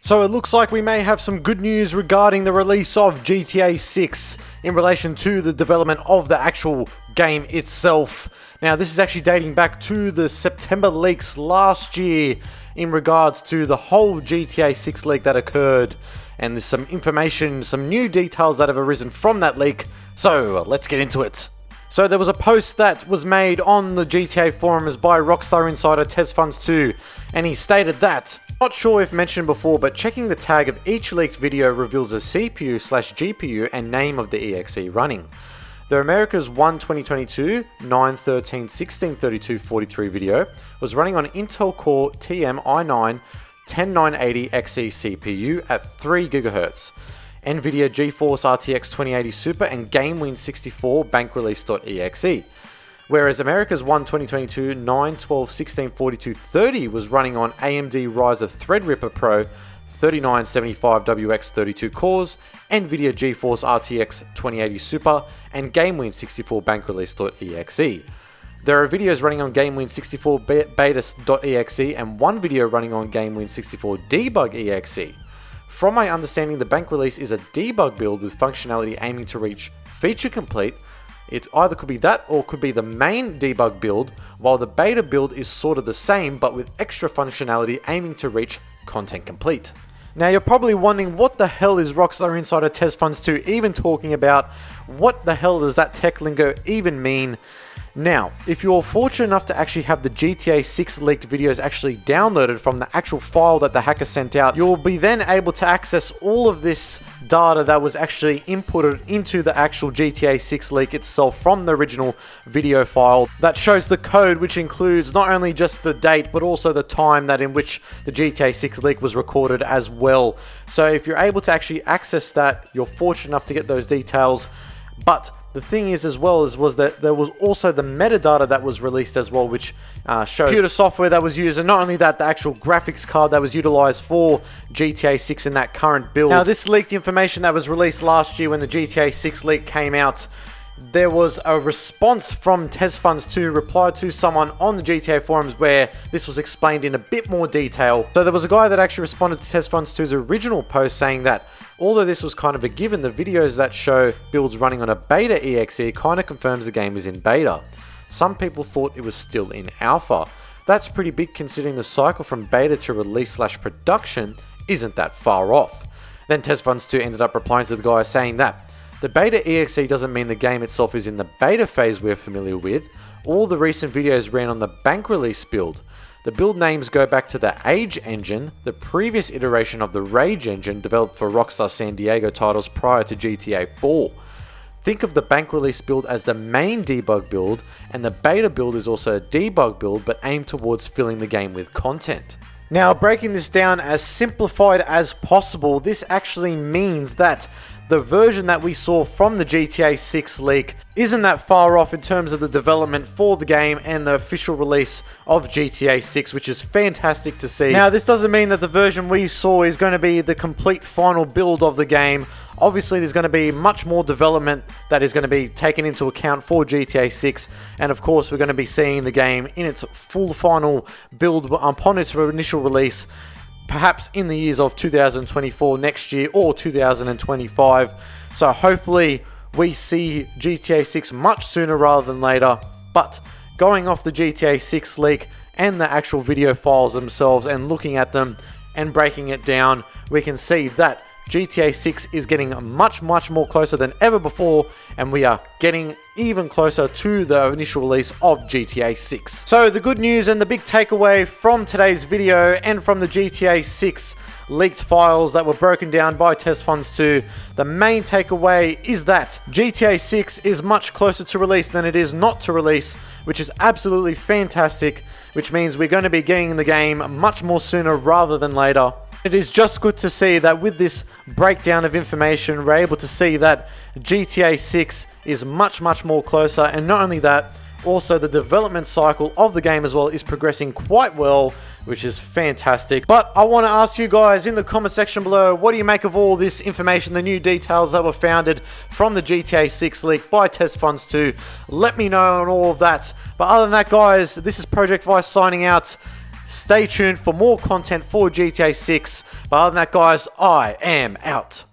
So it looks like we may have some good news regarding the release of GTA 6 in relation to the development of the actual game itself. Now this is actually dating back to the September leaks last year in regards to the whole GTA 6 leak that occurred. And there's some information, some new details that have arisen from that leak. So let's get into it. So there was a post that was made on the GTA forums by Rockstar Insider TezFunds2, and he stated that, not sure if mentioned before, but checking the tag of each leaked video reveals a CPU/GPU and name of the EXE running. The America's 1 2022 9/13/16/32/43 video was running on Intel Core TM i9 10980XE CPU at 3 GHz. NVIDIA GeForce RTX 2080 Super and GameWin 64 bankrelease.exe. Whereas America's 1 2022 9/12/16/42/30 was running on AMD Ryzen Threadripper Pro 3975WX 32 cores, NVIDIA GeForce RTX 2080 Super and GameWin 64 bankrelease.exe. There are videos running on GameWin 64 beta.exe and one video running on GameWin 64 debug.exe. From my understanding, the bank release is a debug build with functionality aiming to reach feature complete. It either could be that or could be the main debug build, while the beta build is sort of the same but with extra functionality aiming to reach content complete. Now you're probably wondering, what the hell is Rockstar Insider TezFunds2 even talking about? What the hell does that tech lingo even mean? Now, if you're fortunate enough to actually have the GTA 6 leaked videos actually downloaded from the actual file that the hacker sent out, you'll be then able to access all of this data that was actually inputted into the actual GTA 6 leak itself from the original video file that shows the code, which includes not only just the date but also the time that in which the GTA 6 leak was recorded as well. So if you're able to actually access that, you're fortunate enough to get those details. But the thing is as well was that there was also the metadata that was released as well, which shows computer software that was used, and not only that, the actual graphics card that was utilized for GTA 6 in that current build. Now this leaked information that was released last year when the GTA 6 leak came out, there was a response from TezFunds2 replied to someone on the GTA forums where this was explained in a bit more detail. So there was a guy that actually responded to TezFunds2's original post saying that although this was kind of a given, the videos that show builds running on a beta EXE kind of confirms the game is in beta. Some people thought it was still in alpha. That's pretty big considering the cycle from beta to release/production isn't that far off. Then TezFunds2 ended up replying to the guy saying that the beta EXE doesn't mean the game itself is in the beta phase we're familiar with. All the recent videos ran on the bank release build. The build names go back to the Age engine, the previous iteration of the Rage engine developed for Rockstar San Diego titles prior to GTA 4. Think of the bank release build as the main debug build, and the beta build is also a debug build but aimed towards filling the game with content. Now, breaking this down as simplified as possible, this actually means that the version that we saw from the GTA 6 leak isn't that far off in terms of the development for the game and the official release of GTA 6, which is fantastic to see. Now, this doesn't mean that the version we saw is going to be the complete final build of the game. Obviously, there's going to be much more development that is going to be taken into account for GTA 6, and of course, we're going to be seeing the game in its full final build upon its initial release, perhaps in the years of 2024 next year or 2025. So hopefully we see GTA 6 much sooner rather than later. But going off the GTA 6 leak and the actual video files themselves and looking at them and breaking it down, we can see that GTA 6 is getting much more closer than ever before, and we are getting even closer to the initial release of GTA 6. So the good news and the big takeaway from today's video and from the GTA 6 leaked files that were broken down by TezFunds2, the main takeaway is that GTA 6 is much closer to release than it is not to release, which is absolutely fantastic, which means we're going to be getting the game much more sooner rather than later. It is just good to see that with this breakdown of information, we're able to see that GTA 6 is much more closer, and not only that, also the development cycle of the game as well is progressing quite well, which is fantastic. But I want to ask you guys in the comment section below, what do you make of all this information, the new details that were founded from the GTA 6 leak by TezFunds2? Let me know on all of that. But other than that, guys, this is Project Vice signing out. Stay tuned for more content for GTA 6. But other than that, guys, I am out.